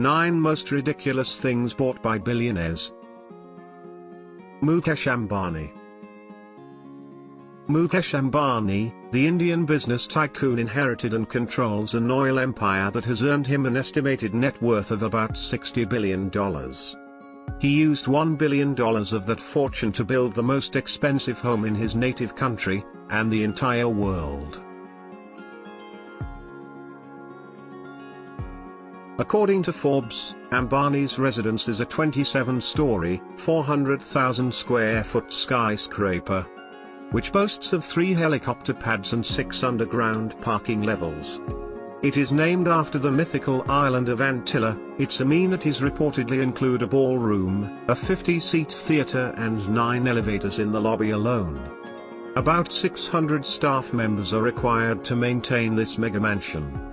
9 Most Ridiculous Things Bought by Billionaires. Mukesh Ambani. Mukesh Ambani, the Indian business tycoon, inherited and controls an oil empire that has earned him an estimated net worth of about $60 billion. He used $1 billion of that fortune to build the most expensive home in his native country, and the entire world. According to Forbes, Ambani's residence is a 27-story, 400,000 square foot skyscraper, which boasts of 3 helicopter pads and 6 underground parking levels. It is named after the mythical island of Antilla. Its amenities reportedly include a ballroom, a 50-seat theater and 9 elevators in the lobby alone. About 600 staff members are required to maintain this mega mansion.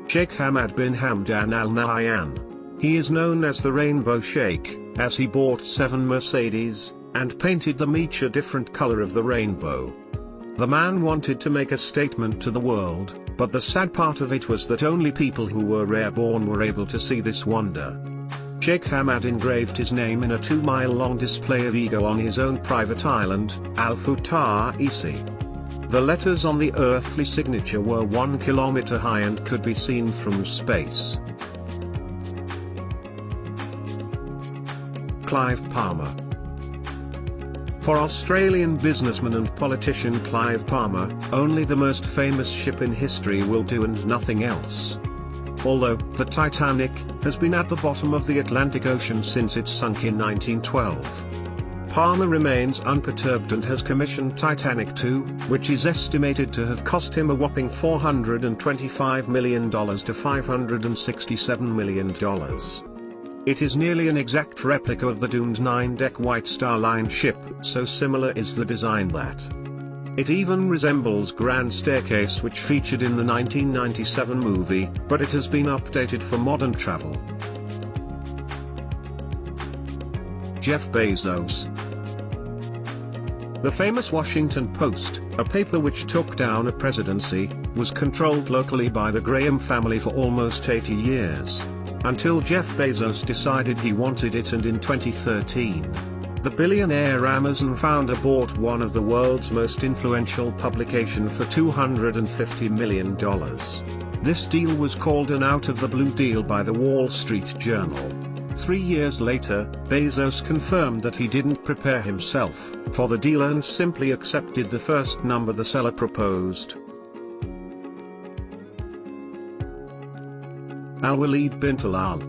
Sheikh Hamad bin Hamdan Al Nahyan. He is known as the Rainbow Sheikh, as he bought 7 Mercedes, and painted them each a different color of the rainbow. The man wanted to make a statement to the world, but the sad part of it was that only people who were airborne were able to see this wonder. Sheikh Hamad engraved his name in a 2-mile-long display of ego on his own private island, Al-Futar Isi. The letters on the earthly signature were 1 kilometer high and could be seen from space. Clive Palmer. For Australian businessman and politician Clive Palmer, only the most famous ship in history will do and nothing else. Although the Titanic has been at the bottom of the Atlantic Ocean since it sunk in 1912. Palmer remains unperturbed and has commissioned Titanic 2, which is estimated to have cost him a whopping $425 million to $567 million. It is nearly an exact replica of the doomed 9-deck White Star Line ship, so similar is the design that it even resembles Grand Staircase, which featured in the 1997 movie, but it has been updated for modern travel. Jeff Bezos. The famous Washington Post, a paper which took down a presidency, was controlled locally by the Graham family for almost 80 years. Until Jeff Bezos decided he wanted it, and in 2013, the billionaire Amazon founder bought one of the world's most influential publications for $250 million. This deal was called an out-of-the-blue deal by the Wall Street Journal. 3 years later, Bezos confirmed that he didn't prepare himself for the deal and simply accepted the first number the seller proposed. Al-Walid bin Talal.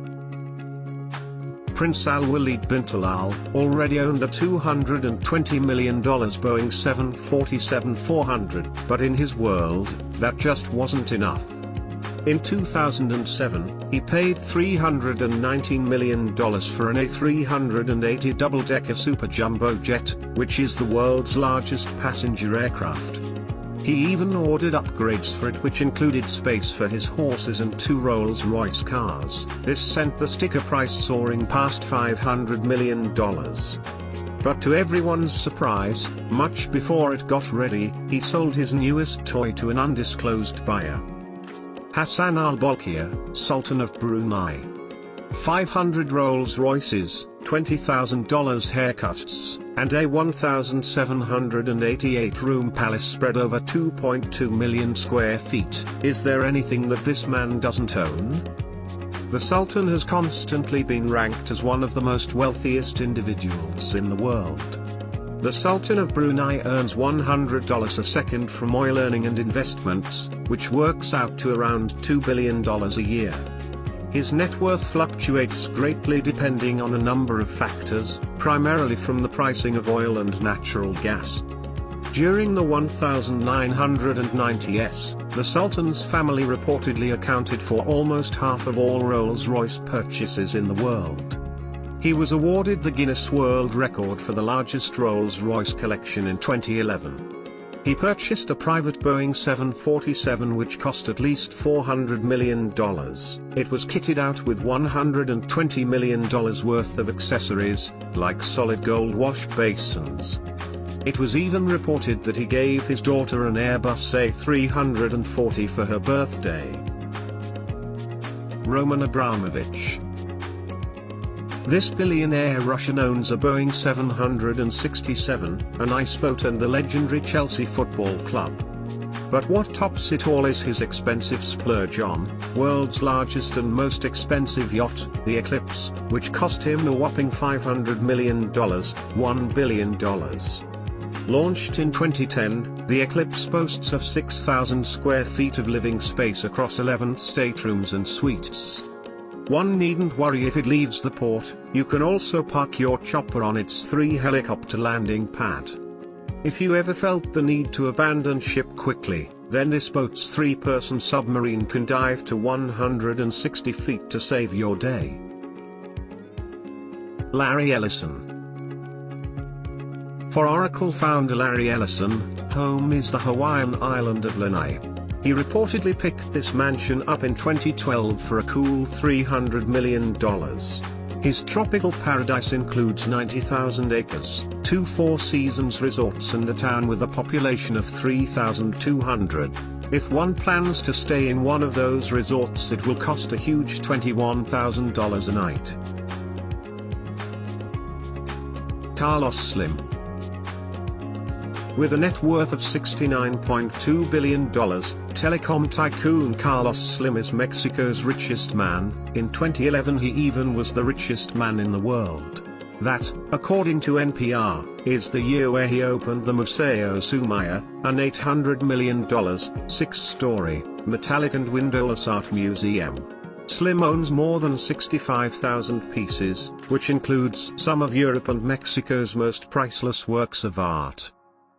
Prince Al-Walid bin Talal already owned a $220 million Boeing 747-400, but in his world, that just wasn't enough. In 2007, he paid $319 million for an A380 double-decker super jumbo jet, which is the world's largest passenger aircraft. He even ordered upgrades for it, which included space for his horses and 2 Rolls-Royce cars. This sent the sticker price soaring past $500 million. But to everyone's surprise, much before it got ready, he sold his newest toy to an undisclosed buyer. Hassan al-Bolkiah, Sultan of Brunei. 500 Rolls-Royces, $20,000 haircuts, and a 1,788-room palace spread over 2.2 million square feet. Is there anything that this man doesn't own? The Sultan has constantly been ranked as one of the most wealthiest individuals in the world. The Sultan of Brunei earns $100 a second from oil earning and investments, which works out to around $2 billion a year. His net worth fluctuates greatly depending on a number of factors, primarily from the pricing of oil and natural gas. During the 1990s, the Sultan's family reportedly accounted for almost half of all Rolls-Royce purchases in the world. He was awarded the Guinness World Record for the largest Rolls-Royce collection in 2011. He purchased a private Boeing 747 which cost at least $400 million. It was kitted out with $120 million worth of accessories, like solid gold wash basins. It was even reported that he gave his daughter an Airbus A340 for her birthday. Roman Abramovich. This billionaire Russian owns a Boeing 767, an ice boat and the legendary Chelsea Football Club. But what tops it all is his expensive splurge on world's largest and most expensive yacht, the Eclipse, which cost him a whopping $500 million, $1 billion. Launched in 2010, the Eclipse boasts of 6,000 square feet of living space across 11 staterooms and suites. One needn't worry if it leaves the port. You can also park your chopper on its 3 helicopter landing pad. If you ever felt the need to abandon ship quickly, then this boat's 3-person submarine can dive to 160 feet to save your day. Larry Ellison. For Oracle founder Larry Ellison, home is the Hawaiian island of Lanai. He reportedly picked this mansion up in 2012 for a cool $300 million. His tropical paradise includes 90,000 acres, 2 Four Seasons resorts and a town with a population of 3,200. If one plans to stay in one of those resorts, it will cost a huge $21,000 a night. Carlos Slim. With a net worth of $69.2 billion, telecom tycoon Carlos Slim is Mexico's richest man. In 2011 he even was the richest man in the world. That, according to NPR, is the year where he opened the Museo Sumaya, an $800 million, 6-story, metallic and windowless art museum. Slim owns more than 65,000 pieces, which includes some of Europe and Mexico's most priceless works of art.